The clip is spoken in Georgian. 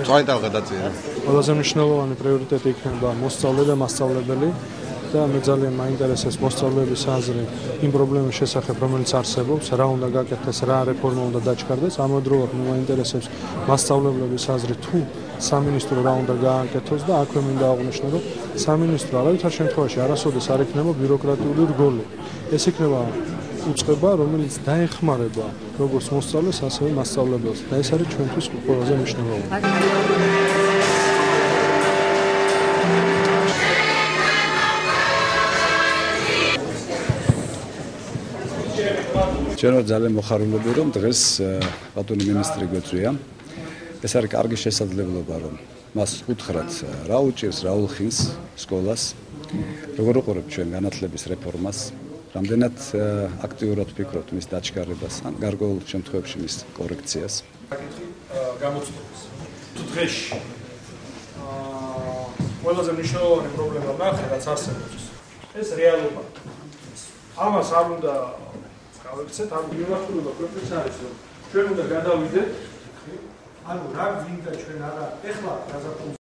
წვაიტალ გადაწყვეტა. ყველაზე მნიშვნელოვანი პრიორიტეტი იქნება მოსწავლე და მასწავლებელი და მე ძალიან მაინტერესებს მოსწავლეების აზრი იმ პრობლემის შესახებ, რომელიც არსებობს, რა უნდა გაკეთდეს, რა რეფორმა უნდა დაჩქარდეს. ამავდროულად მე მაინტერესებს მასწავლებლების აზრი თუ სამინისტრო რა უნდა გააკეთოს და აქვე მინდა აღვნიშნო, რომ სამინისტრო არავითარ შემთხვევაში არასოდეს არ იქნება ბიუროკრატიული რგოლი. ეს იქნება უწყება, რომელიც დაეხმარება როგორც მოსწავლეს, ასევე მასწავლებელს და ეს არის ჩვენთვის ყველაზე მნიშვნელოვანი. ჩვენ ძალიან მოხარულები რომ დღეს ბატონი მინისტრი გვეწვია. ეს არის კარგი შესაძლებლობა რომ მას უთხრათ რა უჭირს, რა უხინს სკოლას, როგორ უყურებთ ჩვენ განათლების რეფორმას, რამდენად აქტიურად ვფიქრობთ მის დაჩქარებას, ან გარკვეულ შემთხვევებში მის კორექციას. გამოცდების თუ დღეში ყველაზე მნიშვნელოვანი პრობლემა ნახე, რაც არსებობს. ეს რეალობა. ამას არ უნდა გავექცეთ, ანუ მიმართულება პროცესი არის, რომ ჩვენ უნდა გადავიდეთ, ანუ რა გვინდა ჩვენ არა ეხლა გაზაფხულზე